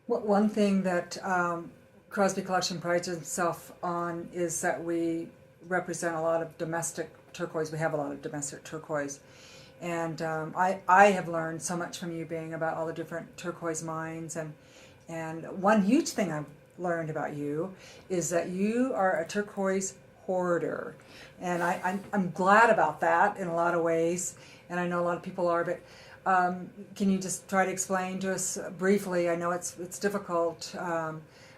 One thing that Crosby Collection prides itself on is that we represent a lot of domestic turquoise. We have a lot of domestic turquoise. And I have learned so much from you being about all the different turquoise mines. And one huge thing I've learned about you is that you are a turquoise hoarder. And I'm glad about that in a lot of ways. And I know a lot of people are, but can you just try to explain to us briefly? I know it's difficult,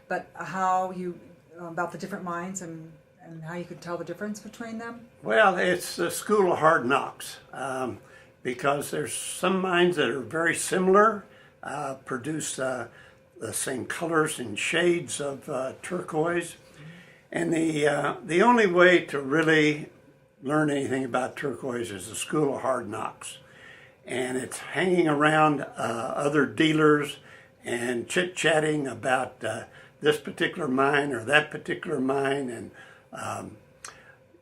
but how you about the different mines and how you could tell the difference between them? Well, it's the school of hard knocks because there's some mines that are very similar, produce the same colors and shades of turquoise, and the only way to really learn anything about turquoise is the school of hard knocks. And it's hanging around other dealers and chit-chatting about this particular mine or that particular mine, and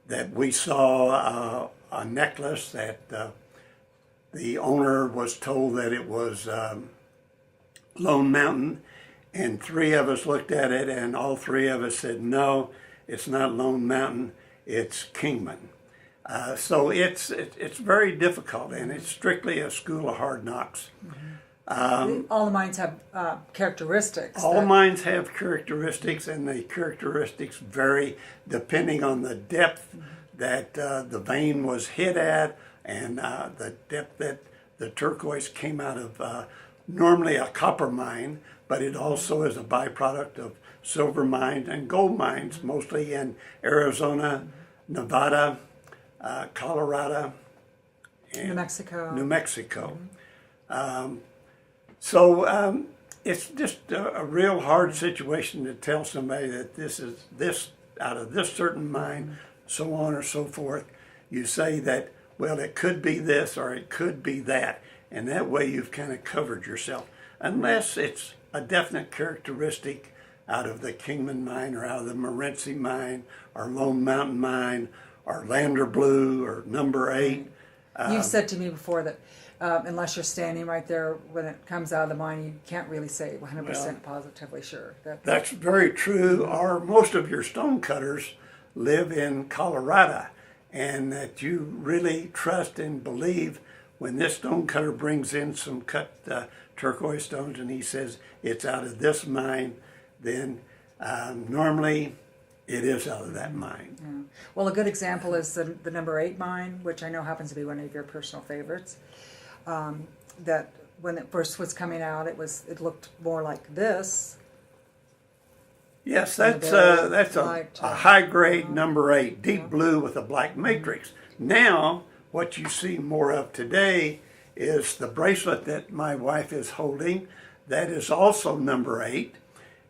that we saw a necklace that the owner was told that it was Lone Mountain, and three of us looked at it and all three of us said, no, it's not Lone Mountain, it's Kingman. So it's very difficult, and it's strictly a school of hard knocks. All the mines have characteristics. All mines have characteristics, and the characteristics vary depending on the depth that the vein was hit at, and the depth that the turquoise came out of. Normally a copper mine, but it also is a byproduct of silver mines and gold mines, mostly in Arizona, Nevada, Colorado, and New Mexico. So it's just a real hard situation to tell somebody that this is this out of this certain mine, so on or so forth. You say that, well, it could be this or it could be that, and that way you've kind of covered yourself, unless it's a definite characteristic out of the Kingman mine or out of the Morenci mine or Lone Mountain mine or Lander Blue or number 8. You've said to me before that unless you're standing right there when it comes out of the mine, you can't really say 100% positively sure. That's very true. Or most of your stone cutters live in Colorado, and that you really trust and believe when this stone cutter brings in some cut turquoise stones and he says it's out of this mine, then normally it is out of that mine. Yeah. Well, a good example is the number 8 mine, which I know happens to be one of your personal favorites. That when it first was coming out, it looked more like this. Yes, that's a high grade number 8, deep blue with a black matrix. Now, what you see more of today is the bracelet that my wife is holding. That is also number 8.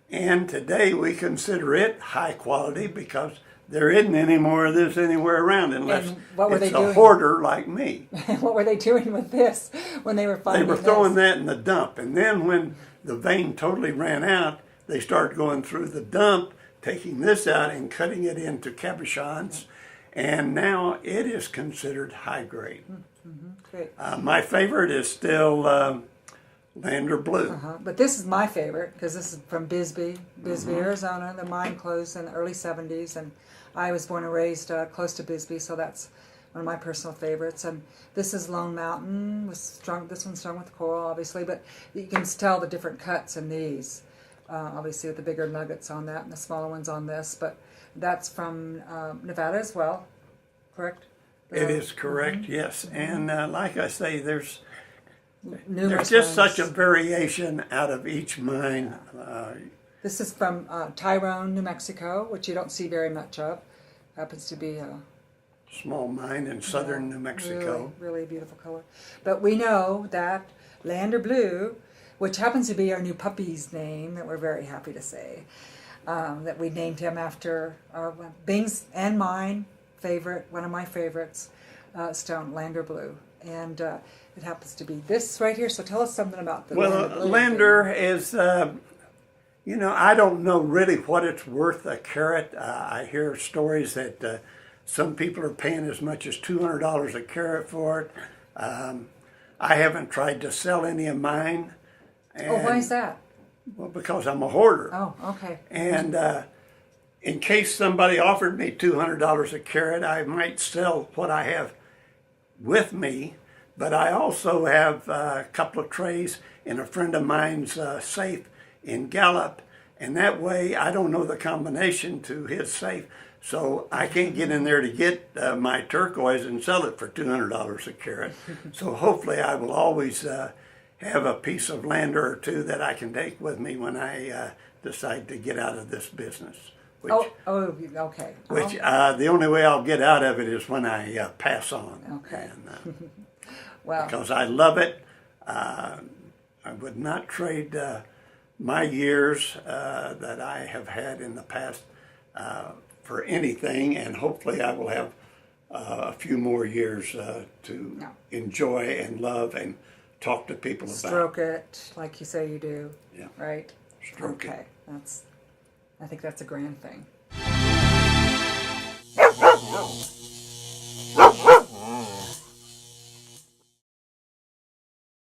And today we consider it high quality because there isn't any more of this anywhere around unless it's a hoarder like me. What were they doing with this when they were finding They were throwing that in the dump. And then when the vein totally ran out, they started going through the dump, taking this out and cutting it into cabochons. And now it is considered high grade. Great. My favorite is still Lander Blue. But this is my favorite because this is from Bisbee, Arizona. The mine closed in the early 70s, and I was born and raised close to Bisbee, so that's one of my personal favorites. And this is Lone Mountain. This one's strung with coral, obviously, but you can tell the different cuts in these. Obviously, with the bigger nuggets on that and the smaller ones on this, but that's from Nevada as well, correct? It is correct, yes. And like I say, there's Numerous just mines. such a variation out of each mine. This is from Tyrone, New Mexico, which you don't see very much of. Happens to be a Small mine in southern New Mexico. Really, really beautiful color. But we know that Lander Blue, which happens to be our new puppy's name that we're very happy to say, that we named him after Bing's and mine favorite, one of my favorites, stone, Lander Blue. And it happens to be this right here. So tell us something about the Lander Blue. Lander is, I don't know really what it's worth a carat. I hear stories that some people are paying as much as $200 a carat for it. I haven't tried to sell any of mine. Why is that? Well, because I'm a hoarder. Oh, okay. And in case somebody offered me $200 a carat, I might sell what I have with me. But I also have a couple of trays in a friend of mine's safe in Gallup. And that way I don't know the combination to his safe. So I can't get in there to get my turquoise and sell it for $200 a carat. So hopefully I will always have a piece of land or two that I can take with me when I decide to get out of this business. Which, okay. Which the only way I'll get out of it is when I pass on. Okay. And, Well, because I love it. I would not trade my years that I have had in the past for anything, and hopefully I will have a few more years to enjoy and love and talk to people about. Stroke it like you say you do. Yeah. Right? Stroke it. Okay. I think that's a grand thing.